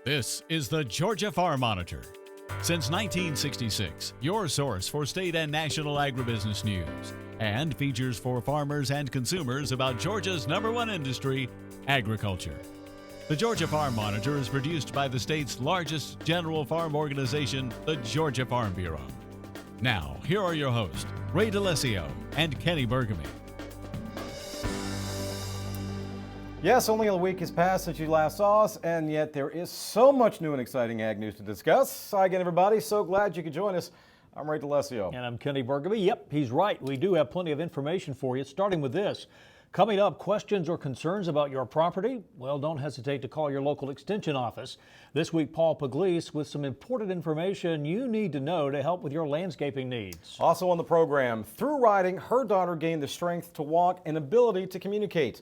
This is the Georgia Farm Monitor. Since 1966, your source for state and national agribusiness news, and features for farmers and consumers about Georgia's #1 industry, agriculture. The Georgia Farm Monitor is produced by the state's largest general farm organization, the Georgia Farm Bureau. Now, here are your hosts, Ray DeLessio and Kenny Burgamy. Yes, only a week has passed since you last saw us, and yet there is so much new and exciting ag news to discuss. Hi again, everybody. So glad you could join us. I'm Ray DeLessio. And I'm Kenny Burgamy. Yep, he's right. We do have plenty of information for you, starting with this. Coming up, questions or concerns about your property? Well, don't hesitate to call your local extension office. This week, Paul Pugliese with some important information you need to know to help with your landscaping needs. Also on the program, through riding, her daughter gained the strength to walk and ability to communicate.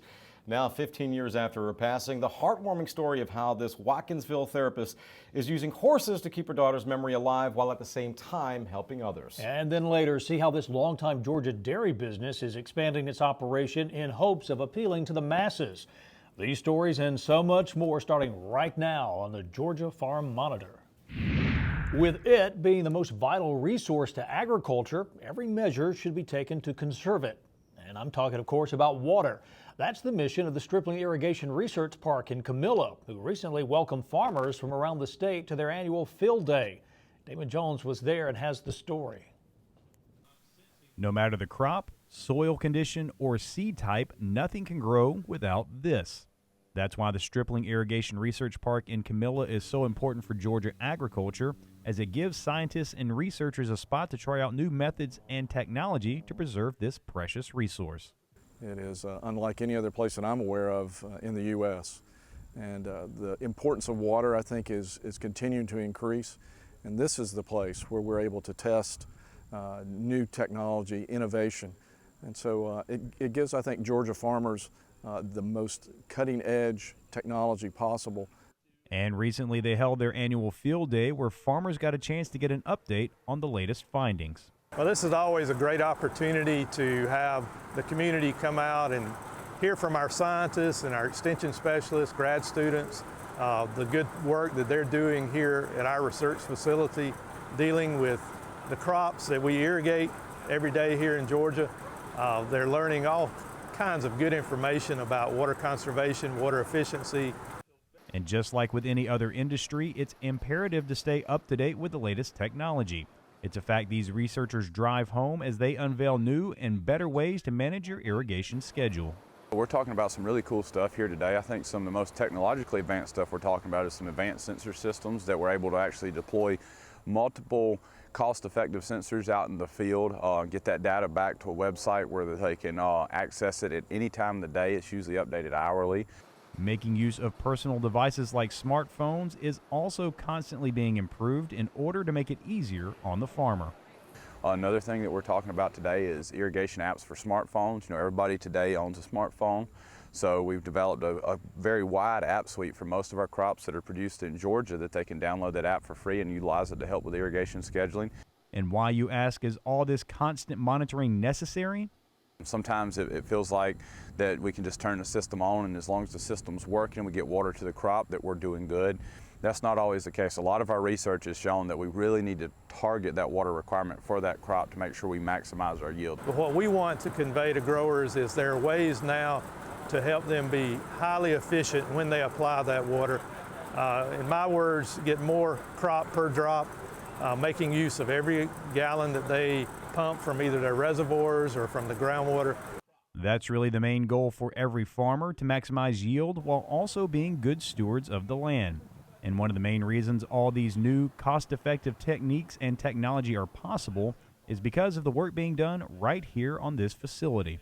Now, 15 years after her passing, the heartwarming story of how this Watkinsville therapist is using horses to keep her daughter's memory alive while at the same time helping others. And then later, see how this longtime Georgia dairy business is expanding its operation in hopes of appealing to the masses. These stories and so much more starting right now on the Georgia Farm Monitor. With it being the most vital resource to agriculture, every measure should be taken to conserve it. And I'm talking, of course, about water. That's the mission of the Stripling Irrigation Research Park in Camilla, who recently welcomed farmers from around the state to their annual Field Day. Damon Jones was there and has the story. No matter the crop, soil condition, or seed type, nothing can grow without this. That's why the Stripling Irrigation Research Park in Camilla is so important for Georgia agriculture, as it gives scientists and researchers a spot to try out new methods and technology to preserve this precious resource. It is unlike any other place that I'm aware of in the U.S. And the importance of water, I think, is continuing to increase. And this is the place where we're able to test new technology, innovation. And so it gives, I think, Georgia farmers the most cutting-edge technology possible. And recently they held their annual Field Day where farmers got a chance to get an update on the latest findings. Well, this is always a great opportunity to have the community come out and hear from our scientists and our extension specialists, grad students, the good work that they're doing here at our research facility, dealing with the crops that we irrigate every day here in Georgia. They're learning all kinds of good information about water conservation, water efficiency. And just like with any other industry, it's imperative to stay up to date with the latest technology. It's a fact these researchers drive home as they unveil new and better ways to manage your irrigation schedule. We're talking about some really cool stuff here today. I think some of the most technologically advanced stuff we're talking about is some advanced sensor systems that we're able to actually deploy multiple cost-effective sensors out in the field, get that data back to a website where they can access it at any time of the day. It's usually updated hourly. Making use of personal devices like smartphones is also constantly being improved in order to make it easier on the farmer. Another thing that we're talking about today is irrigation apps for smartphones. You know, everybody today owns a smartphone, so we've developed a very wide app suite for most of our crops that are produced in Georgia that they can download that app for free and utilize it to help with irrigation scheduling. And why, you ask, is all this constant monitoring necessary? Sometimes it feels like that we can just turn the system on, and as long as the system's working, we get water to the crop, that we're doing good. That's not always the case. A lot of our research has shown that we really need to target that water requirement for that crop to make sure we maximize our yield. But what we want to convey to growers is there are ways now to help them be highly efficient when they apply that water. In my words, get more crop per drop, making use of every gallon that they pump from either their reservoirs or from the groundwater. That's really the main goal for every farmer, to maximize yield while also being good stewards of the land. And one of the main reasons all these new cost-effective techniques and technology are possible is because of the work being done right here on this facility.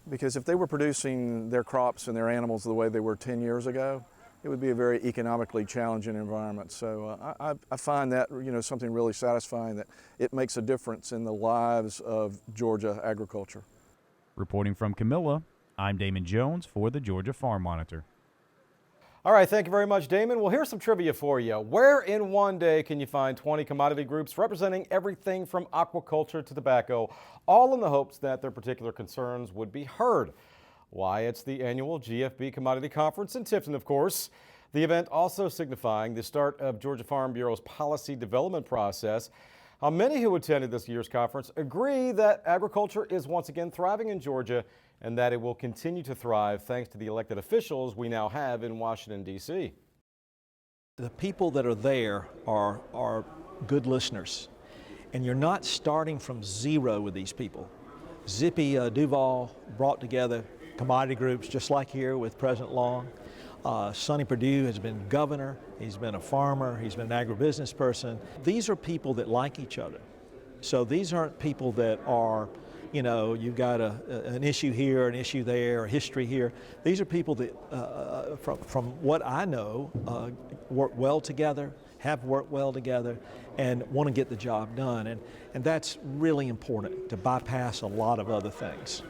Because if they were producing their crops and their animals the way they were 10 years ago, it would be a very economically challenging environment. So I find that, something really satisfying, that it makes a difference in the lives of Georgia agriculture. Reporting from Camilla, I'm Damon Jones for the Georgia Farm Monitor. All right, thank you very much, Damon. Well, here's some trivia for you. Where in one day can you find 20 commodity groups representing everything from aquaculture to tobacco, all in the hopes that their particular concerns would be heard? Why, it's the annual GFB Commodity Conference in Tifton, of course. The event also signifying the start of Georgia Farm Bureau's policy development process. Many who attended this year's conference agree that agriculture is once again thriving in Georgia and that it will continue to thrive thanks to the elected officials we now have in Washington, D.C. The people that are there are good listeners, and you're not starting from zero with these people. Zippy Duval brought together commodity groups just like here with President Long. Sonny Perdue has been governor, he's been a farmer, he's been an agribusiness person. These are people that like each other. So these aren't people that are, you know, you've got an issue here, an issue there, a history here. These are people that, from what I know, work well together, have worked well together, and want to get the job done. And that's really important, to bypass a lot of other things.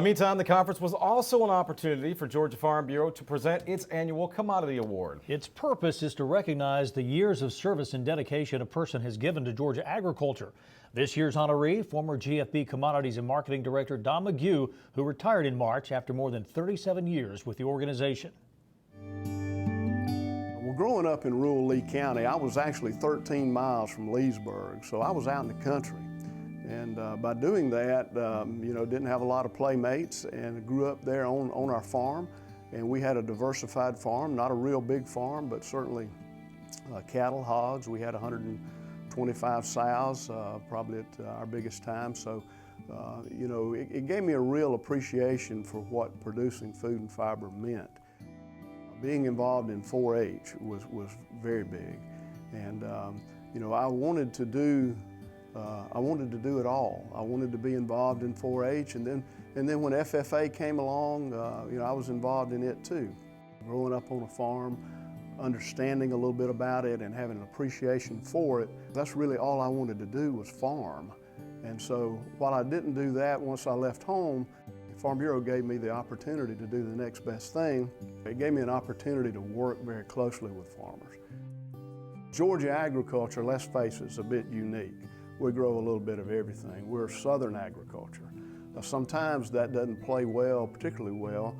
Meantime, the conference was also an opportunity for Georgia Farm Bureau to present its annual Commodity Award. Its purpose is to recognize the years of service and dedication a person has given to Georgia agriculture. This year's honoree, former GFB Commodities and Marketing Director Don McGough, who retired in March after more than 37 years with the organization. Well, growing up in rural Lee County, I was actually 13 miles from Leesburg, so I was out in the country. And by doing that, you know, didn't have a lot of playmates, and grew up there on our farm. And we had a diversified farm, not a real big farm, but certainly cattle, hogs. We had 125 sows, probably at our biggest time. So, you know, it gave me a real appreciation for what producing food and fiber meant. Being involved in 4-H was very big. And, you know, I wanted to do it all. I wanted to be involved in 4-H, and then when FFA came along, you know, I was involved in it too. Growing up on a farm, understanding a little bit about it and having an appreciation for it, that's really all I wanted to do was farm. And so while I didn't do that once I left home, the Farm Bureau gave me the opportunity to do the next best thing. It gave me an opportunity to work very closely with farmers. Georgia agriculture, let's face it, is a bit unique. We grow a little bit of everything. We're southern agriculture. Sometimes that doesn't play well, particularly well,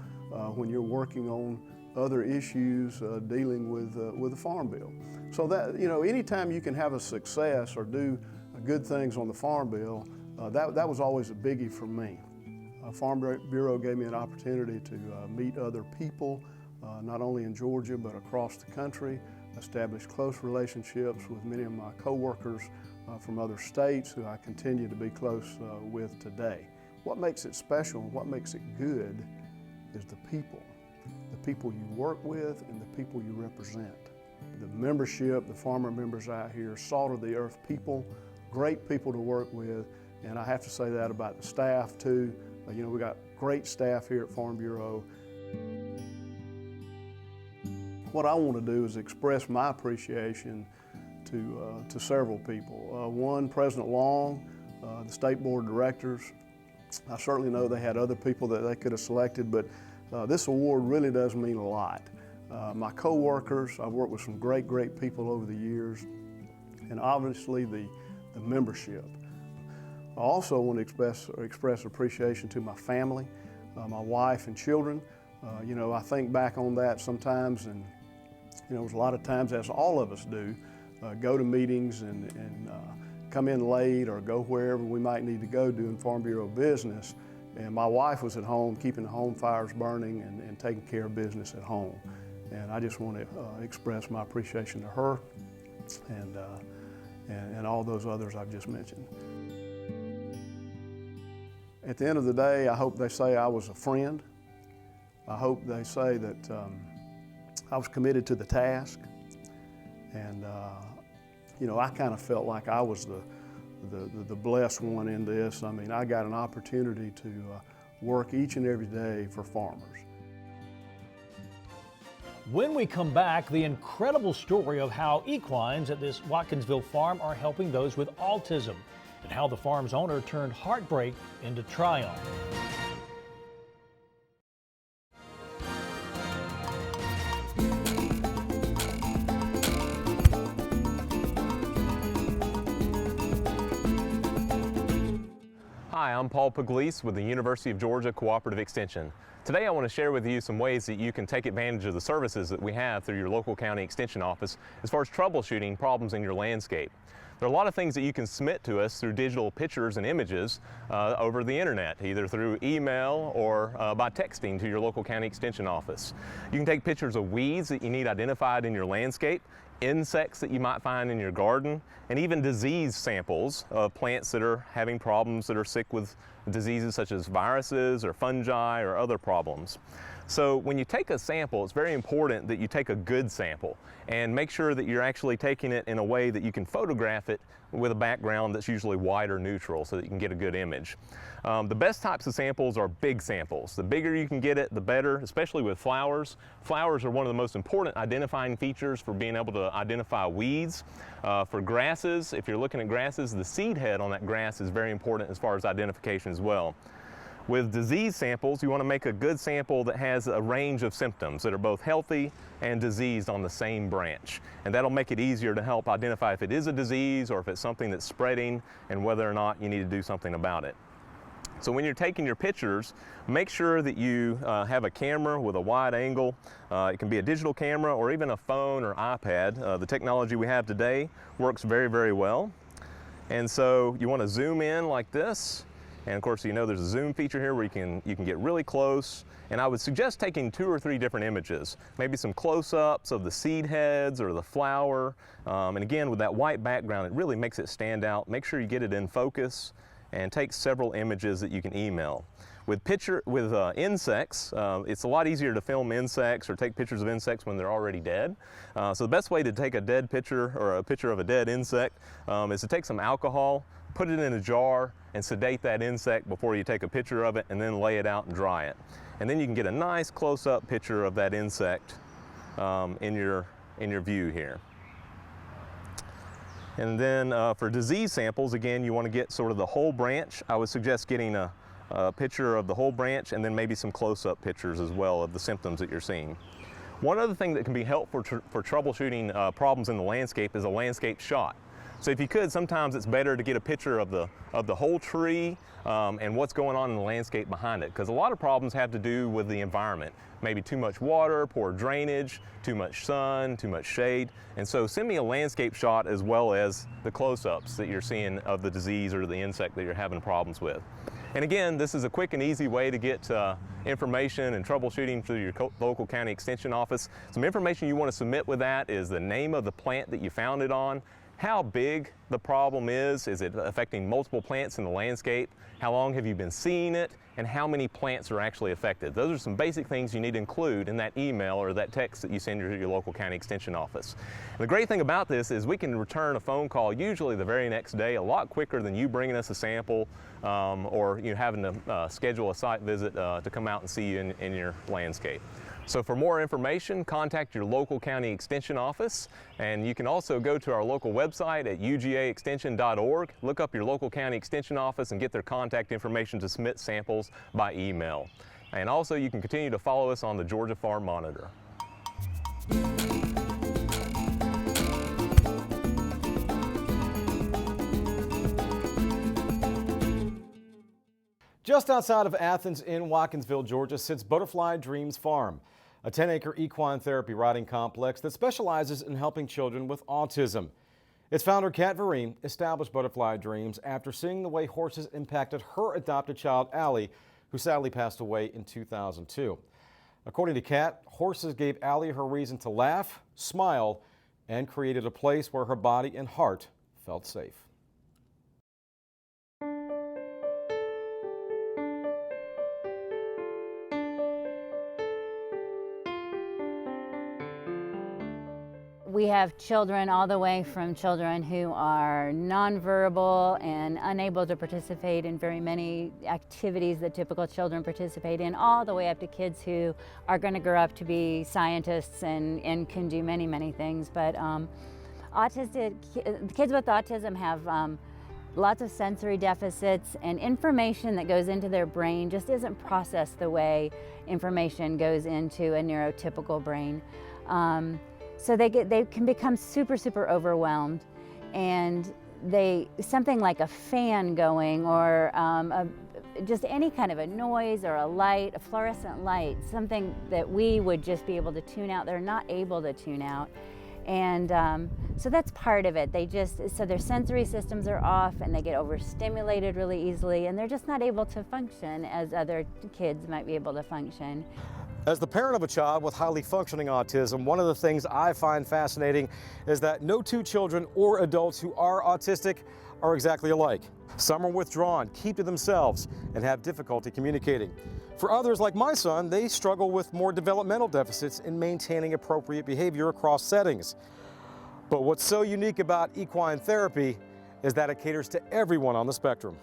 when you're working on other issues dealing with the Farm Bill. So that, you know, anytime you can have a success or do good things on the Farm Bill, that was always a biggie for me. Farm Bureau gave me an opportunity to meet other people, not only in Georgia but across the country, establish close relationships with many of my coworkers from other states who I continue to be close with today. What makes it special and what makes it good is the people you work with and the people you represent. The membership, the farmer members out here, salt of the earth people, great people to work with, and I have to say that about the staff too. You know, we got great staff here at Farm Bureau. What I want to do is express my appreciation to several people. One, President Long, the State Board of Directors. I certainly know they had other people that they could have selected, but this award really does mean a lot. My co-workers, I've worked with some great people over the years, and obviously the membership. I also want to express appreciation to my family, my wife and children. You know, I think back on that sometimes, and you know, there's a lot of times, as all of us do, go to meetings and come in late or go wherever we might need to go doing Farm Bureau business. And my wife was at home keeping the home fires burning and taking care of business at home. And I just want to express my appreciation to her and all those others I've just mentioned. At the end of the day, I hope they say I was a friend. I hope they say that I was committed to the task. And you know, I kind of felt like I was the blessed one in this. I mean, I got an opportunity to work each and every day for farmers. When we come back, the incredible story of how equines at this Watkinsville farm are helping those with autism, and how the farm's owner turned heartbreak into triumph. Hi, I'm Paul Pugliese with the University of Georgia Cooperative Extension. Today I want to share with you some ways that you can take advantage of the services that we have through your local county extension office as far as troubleshooting problems in your landscape. There are a lot of things that you can submit to us through digital pictures and images over the internet, either through email or by texting to your local county extension office. You can take pictures of weeds that you need identified in your landscape, insects that you might find in your garden, and even disease samples of plants that are having problems, that are sick with diseases such as viruses or fungi or other problems. So when you take a sample, it's very important that you take a good sample and make sure that you're actually taking it in a way that you can photograph it with a background that's usually white or neutral so that you can get a good image. The best types of samples are big samples. The bigger you can get it, the better, especially with flowers. Flowers are one of the most important identifying features for being able to identify weeds. For grasses, if you're looking at grasses, the seed head on that grass is very important as far as identification as well. With disease samples, you want to make a good sample that has a range of symptoms that are both healthy and diseased on the same branch. And that'll make it easier to help identify if it is a disease or if it's something that's spreading and whether or not you need to do something about it. So when you're taking your pictures, make sure that you have a camera with a wide angle. It can be a digital camera or even a phone or iPad. The technology we have today works very, very well. And so you want to zoom in like this. And of course, you know there's a zoom feature here where you can get really close. And I would suggest taking 2 or 3 different images, maybe some close-ups of the seed heads or the flower. And again, with that white background, it really makes it stand out. Make sure you get it in focus and take several images that you can email. With insects, it's a lot easier to film insects or take pictures of insects when they're already dead. So the best way to take a dead picture or a picture of a dead insect is to take some alcohol, put it in a jar, and sedate that insect before you take a picture of it, and then lay it out and dry it. And then you can get a nice close-up picture of that insect in your view here. And then for disease samples, again, you want to get sort of the whole branch. I would suggest getting a picture of the whole branch and then maybe some close-up pictures as well of the symptoms that you're seeing. One other thing that can be helpful for troubleshooting problems in the landscape is a landscape shot. So if you could, sometimes it's better to get a picture of the whole tree and what's going on in the landscape behind it, because a lot of problems have to do with the environment. Maybe too much water, poor drainage, too much sun, too much shade. And so send me a landscape shot as well as the close-ups that you're seeing of the disease or the insect that you're having problems with. And again, this is a quick and easy way to get information and troubleshooting through your local county extension office. Some information you want to submit with that is the name of the plant that you found it on, how big the problem is it affecting multiple plants in the landscape, how long have you been seeing it, and how many plants are actually affected. Those are some basic things you need to include in that email or that text that you send to your local county extension office. And the great thing about this is we can return a phone call usually the very next day, a lot quicker than you bringing us a sample or you having to schedule a site visit to come out and see you in your landscape. So for more information, contact your local county extension office, and you can also go to our local website at ugaextension.org, look up your local county extension office and get their contact information to submit samples by email. And also you can continue to follow us on the Georgia Farm Monitor. Just outside of Athens in Watkinsville, Georgia, sits Butterfly Dreams Farm, a 10-acre equine therapy riding complex that specializes in helping children with autism. Its founder, Kat Vereen, established Butterfly Dreams after seeing the way horses impacted her adopted child, Allie, who sadly passed away in 2002. According to Kat, horses gave Allie her reason to laugh, smile, and created a place where her body and heart felt safe. We have children all the way from children who are nonverbal and unable to participate in very many activities that typical children participate in, all the way up to kids who are going to grow up to be scientists and can do many, many things. But kids with autism have lots of sensory deficits, and information that goes into their brain just isn't processed the way information goes into a neurotypical brain. So they can become super overwhelmed, and something like a fan going or just any kind of a noise or a light, a fluorescent light, something that we would just be able to tune out, they're not able to tune out. And so that's part of it. So their sensory systems are off and they get overstimulated really easily, and they're just not able to function as other kids might be able to function. As the parent of a child with highly functioning autism, one of the things I find fascinating is that no two children or adults who are autistic are exactly alike. Some are withdrawn, keep to themselves, and have difficulty communicating. For others, like my son, they struggle with more developmental deficits in maintaining appropriate behavior across settings. But what's so unique about equine therapy is that it caters to everyone on the spectrum.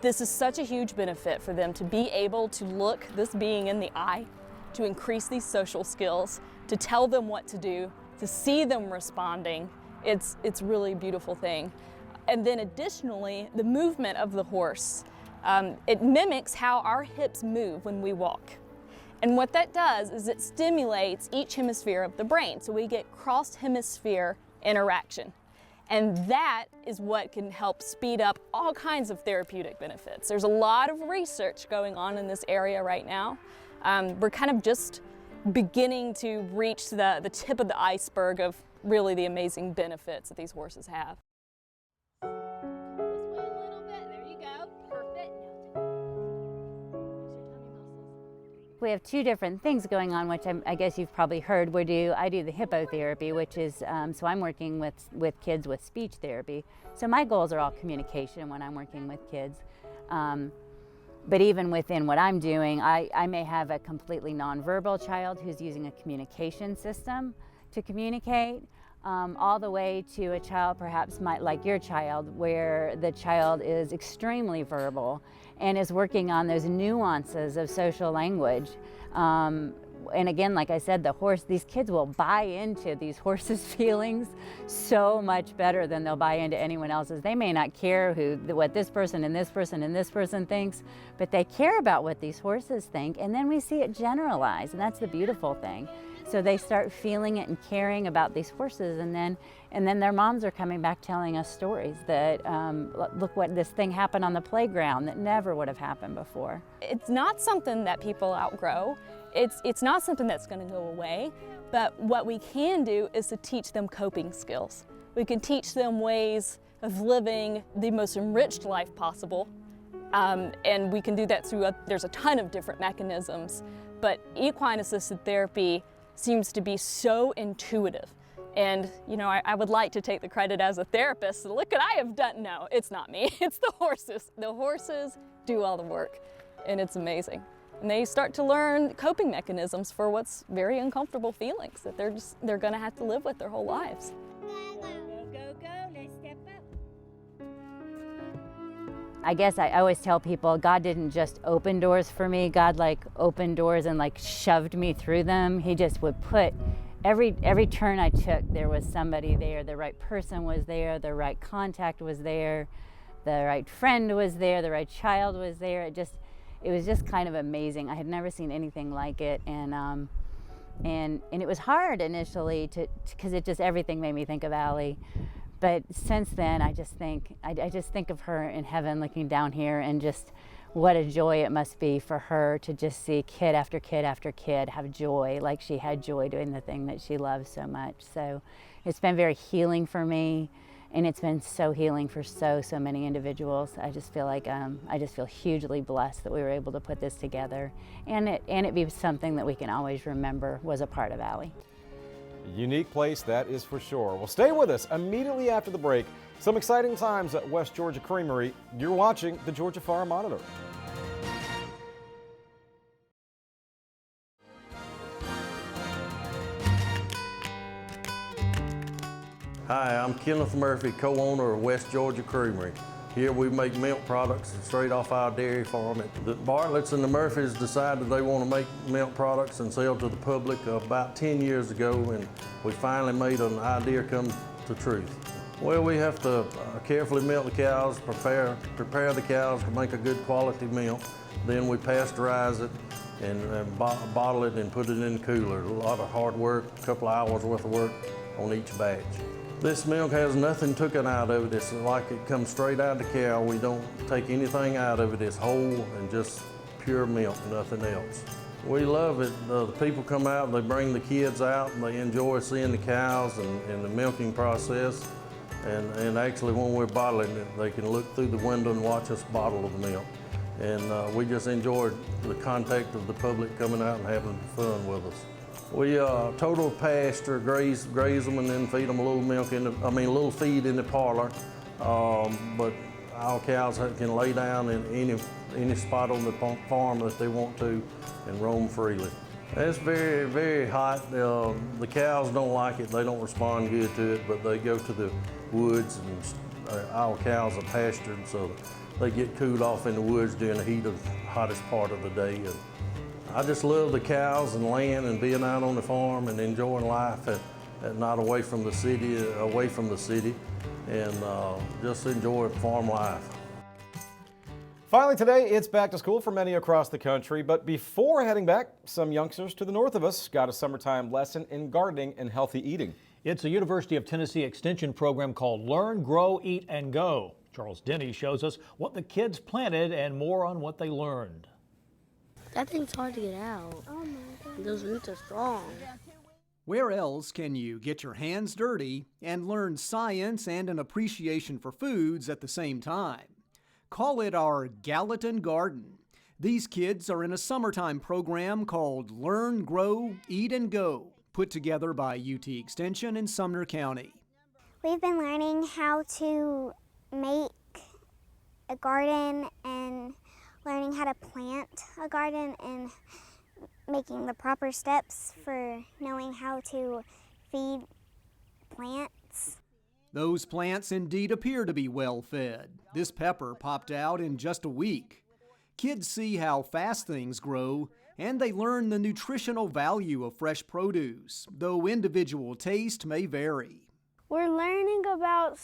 This is such a huge benefit for them to be able to look this being in the eye, to increase these social skills, to tell them what to do, to see them responding. It's really a beautiful thing. And then additionally, the movement of the horse. It mimics how our hips move when we walk. And what that does is it stimulates each hemisphere of the brain, so we get cross-hemisphere interaction. And that is what can help speed up all kinds of therapeutic benefits. There's a lot of research going on in this area right now. We're kind of just beginning to reach the tip of the iceberg of really the amazing benefits that these horses have. We have two different things going on, which I guess you've probably heard. I do the hippotherapy, which is, so I'm working with kids with speech therapy. So my goals are all communication when I'm working with kids. But even within what I'm doing, I may have a completely nonverbal child who's using a communication system to communicate, all the way to a child perhaps like your child, where the child is extremely verbal and is working on those nuances of social language. And again, like I said, these kids will buy into these horses' feelings so much better than they'll buy into anyone else's. They may not care what this person and this person and this person thinks, but they care about what these horses think, and then we see it generalized, and that's the beautiful thing. So they start feeling it and caring about these horses, and then their moms are coming back telling us stories that, look what this thing happened on the playground that never would have happened before. It's not something that people outgrow. It's not something that's going to go away, but what we can do is to teach them coping skills. We can teach them ways of living the most enriched life possible, and we can do that through there's a ton of different mechanisms, but equine assisted therapy seems to be so intuitive. And you know, I would like to take the credit as a therapist. Look what I have done. No, it's not me, it's the horses. The horses do all the work, and it's amazing. And they start to learn coping mechanisms for what's very uncomfortable feelings that they're gonna have to live with their whole lives. Go, go, go, let's step up. I guess I always tell people God didn't just open doors for me. God opened doors and shoved me through them. He just would put every turn I took, there was somebody there. The right person was there, the right contact was there, the right friend was there, the right child was there. It was just kind of amazing. I had never seen anything like it, and it was hard initially because everything made me think of Allie. But since then, I just think of her in heaven looking down here, and just what a joy it must be for her to just see kid after kid after kid have joy, like she had joy doing the thing that she loves so much. So it's been very healing for me, and it's been so healing for so many individuals. I just feel hugely blessed that we were able to put this together, and it be something that we can always remember was a part of Allie. Unique place, that is for sure. Well, stay with us. Immediately after the break, some exciting times at West Georgia Creamery. You're watching the Georgia Farm Monitor. Hi, I'm Kenneth Murphy, co-owner of West Georgia Creamery. Here we make milk products straight off our dairy farm. The Bartletts and the Murphys decided they want to make milk products and sell to the public about 10 years ago, and we finally made an idea come to truth. Well, we have to carefully milk the cows, prepare the cows to make a good quality milk. Then we pasteurize it and bottle it and put it in the cooler. A lot of hard work, a couple of hours worth of work on each batch. This milk has nothing taken out of it. It's like it comes straight out of the cow. We don't take anything out of it. It's whole and just pure milk, nothing else. We love it. The people come out, they bring the kids out, and they enjoy seeing the cows and the milking process. And actually when we're bottling it, they can look through the window and watch us bottle the milk. And we just enjoy the contact of the public coming out and having fun with us. We total pasture, graze them, and then feed them a little milk a little feed in the parlor. But our cows can lay down in any spot on the farm that they want to and roam freely. It's very, very hot. The cows don't like it. They don't respond good to it, but they go to the woods, and our cows are pastured, so they get cooled off in the woods during the heat of the hottest part of the day. And I just love the cows and land and being out on the farm and enjoying life at not away from the city, and just enjoy farm life. Finally today, it's back to school for many across the country, but before heading back, some youngsters to the north of us got a summertime lesson in gardening and healthy eating. It's a University of Tennessee Extension program called Learn, Grow, Eat, and Go. Charles Denny shows us what the kids planted and more on what they learned. That thing's hard to get out. Oh my God. Those roots are strong. Where else can you get your hands dirty and learn science and an appreciation for foods at the same time? Call it our Gallatin Garden. These kids are in a summertime program called Learn, Grow, Eat, and Go, put together by UT Extension in Sumner County. We've been learning how to make a garden and learning how to plant a garden and making the proper steps for knowing how to feed plants. Those plants indeed appear to be well fed. This pepper popped out in just a week. Kids see how fast things grow, and they learn the nutritional value of fresh produce, though individual taste may vary. We're learning about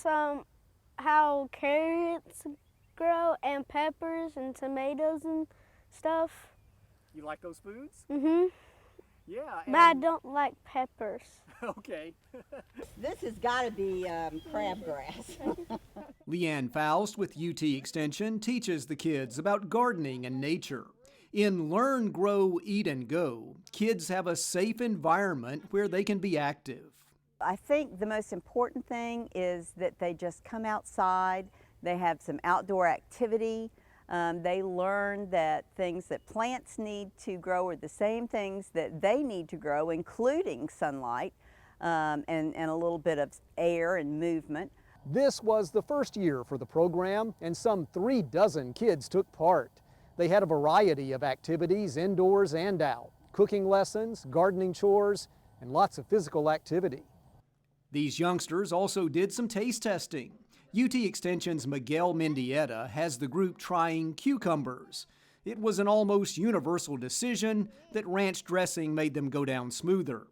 how carrots grow and peppers and tomatoes and stuff. You like those foods? Mm-hmm. Yeah. But I don't like peppers. Okay. This has got to be crabgrass. Leanne Faust with UT Extension teaches the kids about gardening and nature. In Learn, Grow, Eat, and Go, kids have a safe environment where they can be active. I think the most important thing is that they just come outside, they have some outdoor activity, they learn that things that plants need to grow are the same things that they need to grow, including sunlight and a little bit of air and movement. This was the first year for the program, and some 3 dozen kids took part. They had a variety of activities indoors and out, cooking lessons, gardening chores, and lots of physical activity. These youngsters also did some taste testing. UT Extension's Miguel Mendieta has the group trying cucumbers. It was an almost universal decision that ranch dressing made them go down smoother.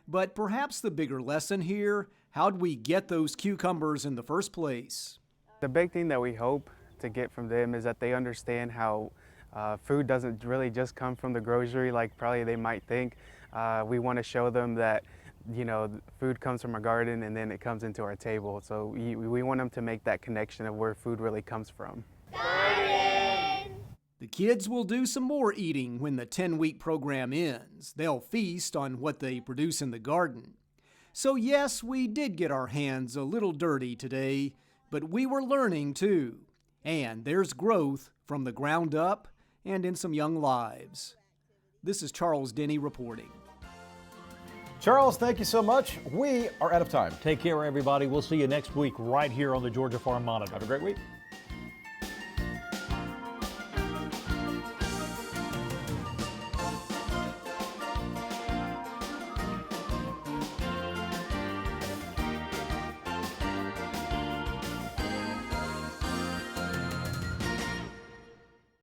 But perhaps the bigger lesson here, how'd we get those cucumbers in the first place? The big thing that we hope to get from them is that they understand how food doesn't really just come from the grocery like probably they might think. We want to show them that, you know, food comes from our garden and then it comes into our table. So we want them to make that connection of where food really comes from. Garden! The kids will do some more eating when the 10-week program ends. They'll feast on what they produce in the garden. So yes, we did get our hands a little dirty today, but we were learning too. And there's growth from the ground up and in some young lives. This is Charles Denny reporting. Charles, thank you so much. We are out of time. Take care, everybody. We'll see you next week right here on the Georgia Farm Monitor. Have a great week.